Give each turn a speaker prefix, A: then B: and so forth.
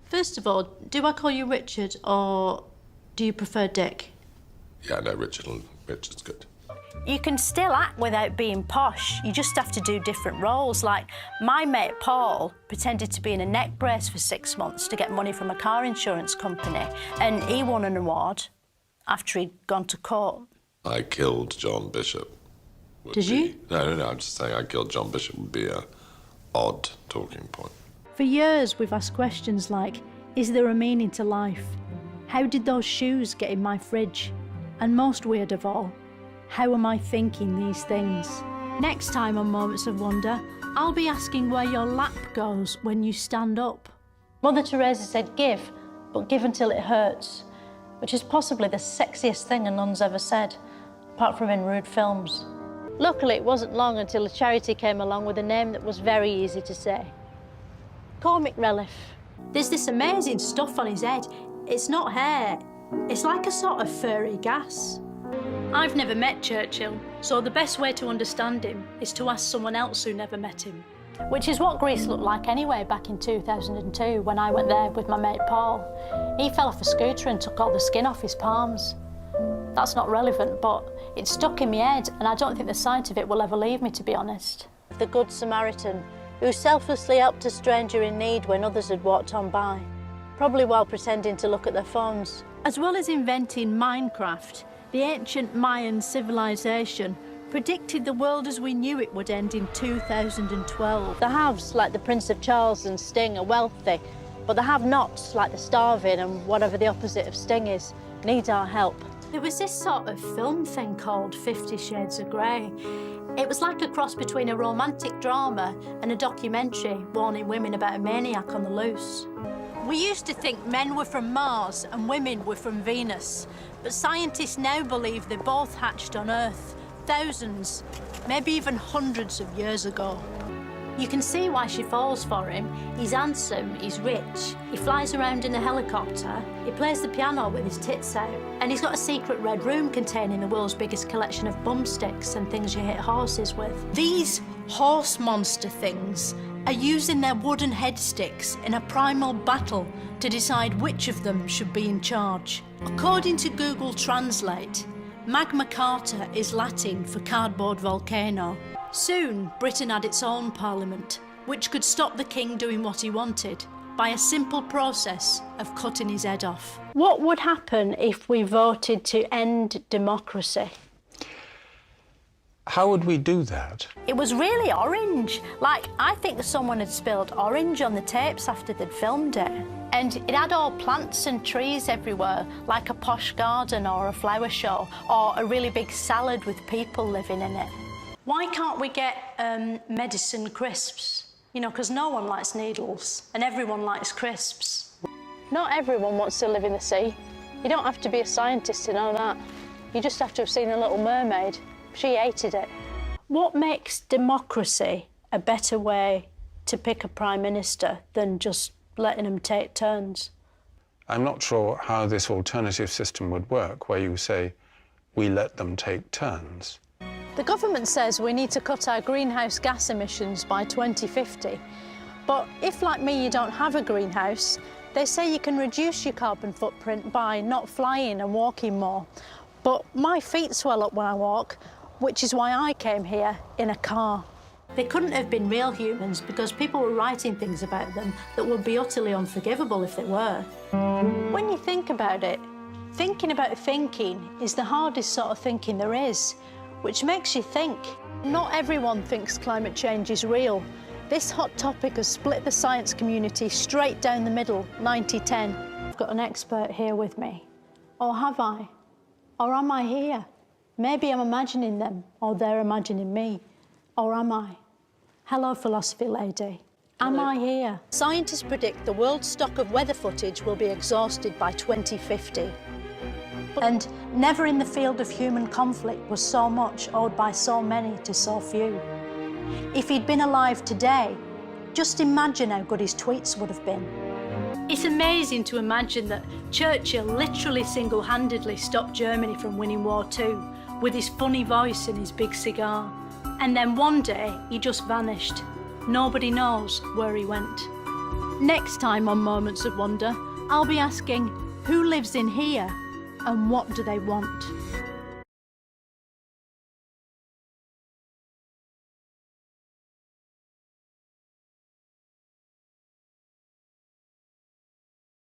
A: First of all, do I call you Richard or do you prefer Dick?
B: Yeah, no, Richard's good.
C: You can still act without being posh. You just have to do different roles. Like, my mate Paul pretended to be in a neck brace for 6 months to get money from a car insurance company, and he won an award after he'd gone to court.
B: I killed John Bishop.
A: Did you?
B: No, I'm just saying I killed John Bishop would be a odd talking point.
A: For years, we've asked questions like, is there a meaning to life? How did those shoes get in my fridge? And most weird of all, how am I thinking these things? Next time on Moments of Wonder, I'll be asking where your lap goes when you stand up. Mother Teresa said give, but give until it hurts, which is possibly the sexiest thing a nun's ever said, apart from in rude films. Luckily, it wasn't long until a charity came along with a name that was very easy to say. Comic Relief. There's this amazing stuff on his head. It's not hair, it's like a sort of furry gas. I've never met Churchill, so the best way to understand him is to ask someone else who never met him. Which is what Greece looked like anyway back in 2002 when I went there with my mate Paul. He fell off a scooter and took all the skin off his palms. That's not relevant, but it's stuck in my head and I don't think the sight of it will ever leave me, to be honest. The Good Samaritan, who selflessly helped a stranger in need when others had walked on by, probably while pretending to look at their phones. As well as inventing Minecraft, the ancient Mayan civilization predicted the world as we knew it would end in 2012. The haves, like the Prince of Charles and Sting, are wealthy, but the have-nots, like the starving and whatever the opposite of Sting is, need our help. There was this sort of film thing called 50 Shades of Grey. It was like a cross between a romantic drama and a documentary warning women about a maniac on the loose. We used to think men were from Mars and women were from Venus, but scientists now believe they both hatched on Earth thousands, maybe even hundreds of years ago. You can see why she falls for him. He's handsome, he's rich, he flies around in a helicopter, he plays the piano with his tits out, and he's got a secret red room containing the world's biggest collection of bum sticks and things you hit horses with. These horse monster things are using their wooden head sticks in a primal battle to decide which of them should be in charge. According to Google Translate, Magna Carta is Latin for cardboard volcano. Soon, Britain had its own parliament, which could stop the king doing what he wanted by a simple process of cutting his head off. What would happen if we voted to end democracy?
D: How would we do that?
C: It was really orange. Like, I think someone had spilled orange on the tapes after they'd filmed it. And it had all plants and trees everywhere, like a posh garden or a flower show, or a really big salad with people living in it. Why can't we get medicine crisps? You know, because no one likes needles and everyone likes crisps. Not everyone wants to live in the sea. You don't have to be a scientist to know that. You just have to have seen The Little Mermaid. She hated it. What makes democracy a better way to pick a prime minister than just letting them take turns?
D: I'm not sure how this alternative system would work, where you say, we let them take turns.
C: The government says we need to cut our greenhouse gas emissions by 2050. But if, like me, you don't have a greenhouse, they say you can reduce your carbon footprint by not flying and walking more. But my feet swell up when I walk, which is why I came here in a car. They couldn't have been real humans because people were writing things about them that would be utterly unforgivable if they were. When you think about it, thinking about thinking is the hardest sort of thinking there is, which makes you think. Not everyone thinks climate change is real. This hot topic has split the science community straight down the middle, 90-10. I've got an expert here with me. Or have I? Or am I here? Maybe I'm imagining them, or they're imagining me. Or am I? Hello, philosophy lady. Am I here? Scientists predict the world's stock of weather footage will be exhausted by 2050. And never in the field of human conflict was so much owed by so many to so few. If he'd been alive today, just imagine how good his tweets would have been. It's amazing to imagine that Churchill literally single-handedly stopped Germany from winning War II with his funny voice and his big cigar. And then one day, he just vanished. Nobody knows where he went.
A: Next time on Moments of Wonder, I'll be asking, who lives in here and what do they want?